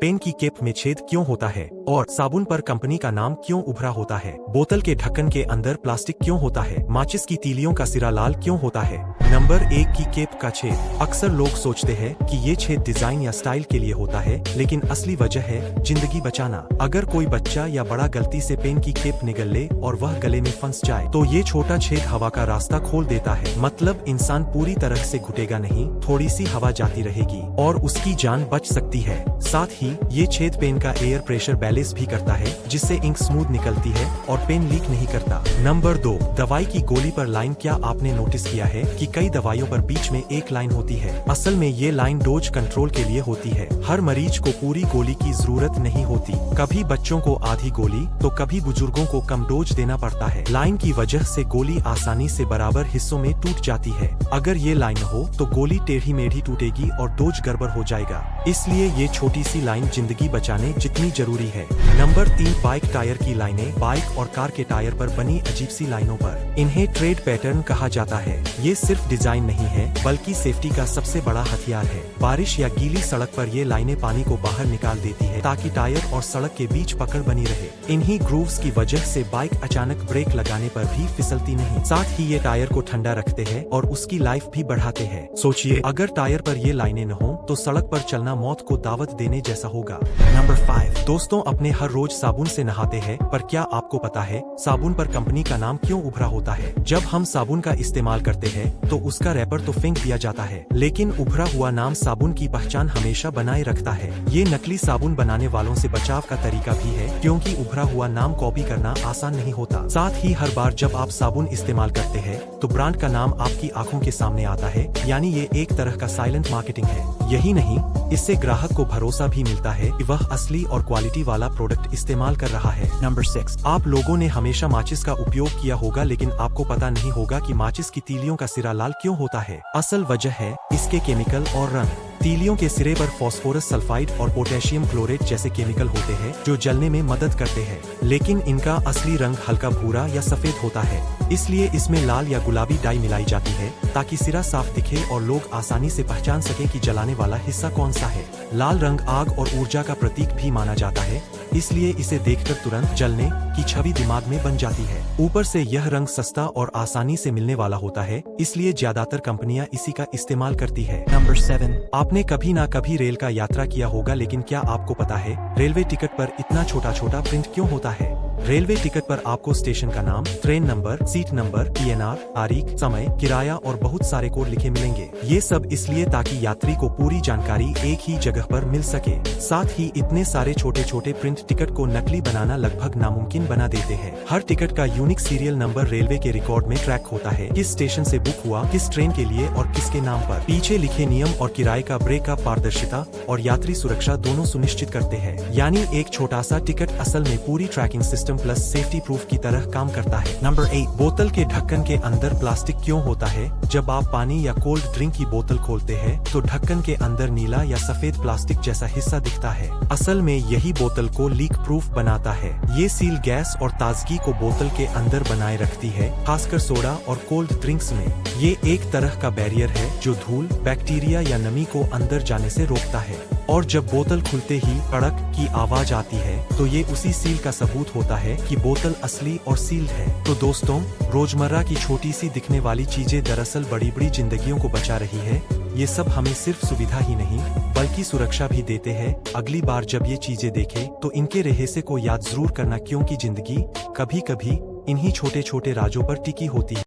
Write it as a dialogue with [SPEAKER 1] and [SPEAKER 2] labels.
[SPEAKER 1] Pen की cap में छेद क्यों होता है और साबुन पर कंपनी का नाम क्यों उभरा होता है। बोतल के ढक्कन के अंदर प्लास्टिक क्यों होता है। माचिस की तीलियों का सिरा लाल क्यों होता है। नंबर 1 की कैप का छेद। अक्सर लोग सोचते हैं कि ये छेद डिजाइन या स्टाइल के लिए होता है, लेकिन असली वजह है जिंदगी बचाना। अगर कोई बच्चा या बड़ा गलती से पेन की कैप निगल ले और वह गले में फंस जाए तो ये छोटा छेद हवा का रास्ता खोल देता है। मतलब इंसान पूरी तरह से घुटेगा नहीं, थोड़ी सी हवा जाती रहेगी और उसकी जान बच सकती है। साथ ही ये छेद पेन का एयर प्रेशर बैलेंस भी करता है, जिससे इंक स्मूथ निकलती है और पेन लीक नहीं करता। नंबर 2, दवाई की गोली पर लाइन। क्या आपने नोटिस किया है कि कई दवाइयों पर बीच में एक लाइन होती है। असल में ये लाइन डोज कंट्रोल के लिए होती है। हर मरीज को पूरी गोली की जरूरत नहीं होती। कभी बच्चों को आधी गोली तो कभी बुजुर्गों को कम डोज देना पड़ता है। लाइन की वजह से गोली आसानी से बराबर हिस्सों में टूट जाती है। अगर ये लाइन हो तो गोली टेढ़ी मेढ़ी टूटेगी और डोज गड़बड़ हो जाएगा। इसलिए ये छोटी सी लाइन जिंदगी बचाने जितनी जरूरी है। नंबर 3, बाइक टायर की लाइनें। बाइक और कार के टायर पर बनी अजीब सी लाइनों पर इन्हें ट्रेड पैटर्न कहा जाता है। ये सिर्फ डिजाइन नहीं है बल्कि सेफ्टी का सबसे बड़ा हथियार है। बारिश या गीली सड़क पर ये लाइनें पानी को बाहर निकाल देती है ताकि टायर और सड़क के बीच पकड़ बनी रहे। इन्हीं ग्रूव्स की वजह से बाइक अचानक ब्रेक लगाने पर भी फिसलती नहीं। साथ ही ये टायर को ठंडा रखते हैं और उसकी लाइफ भी बढ़ाते हैं। सोचिए, अगर टायर पर ये लाइनें न हो तो सड़क पर चलना मौत को दावत देने जैसा होगा। नंबर 5, दोस्तों अपने हर रोज साबुन से नहाते हैं, पर क्या आपको पता है साबुन पर कंपनी का नाम क्यों उभरा होता है। जब हम साबुन का इस्तेमाल करते हैं तो उसका रैपर तो फेंक दिया जाता है, लेकिन उभरा हुआ नाम साबुन की पहचान हमेशा बनाए रखता है। ये नकली साबुन बनाने वालों से बचाव का तरीका भी है, क्योंकि उभरा हुआ नाम कॉपी करना आसान नहीं होता। साथ ही हर बार जब आप साबुन इस्तेमाल करते हैं तो ब्रांड का नाम आपकी आंखों के सामने आता है, यानी ये एक तरह का साइलेंट मार्केटिंग है। यही नहीं, इससे ग्राहक को भरोसा भी मिलता है कि वह असली और क्वालिटी वाला प्रोडक्ट इस्तेमाल कर रहा है। नंबर 6, आप लोगों ने हमेशा माचिस का उपयोग किया होगा, लेकिन आपको पता नहीं होगा कि माचिस की तीलियों का सिरा लाल क्यों होता है। असल वजह है इसके केमिकल और रंग। तीलियों के सिरे पर फास्फोरस सल्फाइड और पोटेशियम क्लोरेट जैसे केमिकल होते हैं जो जलने में मदद करते हैं, लेकिन इनका असली रंग हल्का भूरा या सफेद होता है। इसलिए इसमें लाल या गुलाबी डाई मिलाई जाती है ताकि सिरा साफ दिखे और लोग आसानी से पहचान सके कि जलाने वाला हिस्सा कौन सा है। लाल रंग आग और ऊर्जा का प्रतीक भी माना जाता है, इसलिए इसे देखकर तुरंत जलने की छवि दिमाग में बन जाती है। ऊपर से यह रंग सस्ता और आसानी से मिलने वाला होता है, इसलिए ज्यादातर कंपनियां इसी का इस्तेमाल करती है। नंबर 7, आपने कभी ना कभी रेल का यात्रा किया होगा, लेकिन क्या आपको पता है रेलवे टिकट पर इतना छोटा छोटा प्रिंट क्यों होता है। रेलवे टिकट पर आपको स्टेशन का नाम, train number, seat number, PNR, तारीख, समय, किराया और बहुत सारे कोड लिखे मिलेंगे। ये सब इसलिए ताकि यात्री को पूरी जानकारी एक ही जगह पर मिल सके। साथ ही इतने सारे छोटे छोटे प्रिंट टिकट को नकली बनाना लगभग नामुमकिन बना देते हैं। हर टिकट का यूनिक सीरियल नंबर रेलवे के रिकॉर्ड में ट्रैक होता है, किस स्टेशन से बुक हुआ, किस ट्रेन के लिए और किसके नाम पर। पीछे लिखे नियम और किराए का ब्रेक का पारदर्शिता और यात्री सुरक्षा दोनों सुनिश्चित करते हैं। यानी एक छोटा सा टिकट असल में पूरी tracking system plus safety proof की तरह काम करता है। नंबर 8, बोतल के ढक्कन के अंदर प्लास्टिक क्यों होता है। जब आप पानी या कोल्ड ड्रिंक की बोतल खोलते हैं तो ढक्कन के अंदर नीला या सफेद प्लास्टिक जैसा हिस्सा दिखता है। असल में यही बोतल को लीक प्रूफ बनाता है। ये सील गैस और ताजगी को बोतल के अंदर बनाए रखती है, खासकर सोडा और कोल्ड ड्रिंक्स में। ये एक तरह का बैरियर है जो धूल, बैक्टीरिया या नमी को अंदर जाने से रोकता है। और जब बोतल खुलते ही कड़क की आवाज आती है तो ये उसी सील का सबूत होता है कि बोतल असली और सील्ड है। तो दोस्तों, रोजमर्रा की छोटी सी दिखने वाली चीजें दरअसल बड़ी बड़ी जिंदगियों को बचा रही है। ये सब हमें सिर्फ सुविधा ही नहीं बल्कि सुरक्षा भी देते हैं। अगली बार जब ये चीजें देखें तो इनके रहस्य को याद जरूर करना, क्योंकि जिंदगी कभी कभी इन्हीं छोटे छोटे राजों पर टिकी होती है।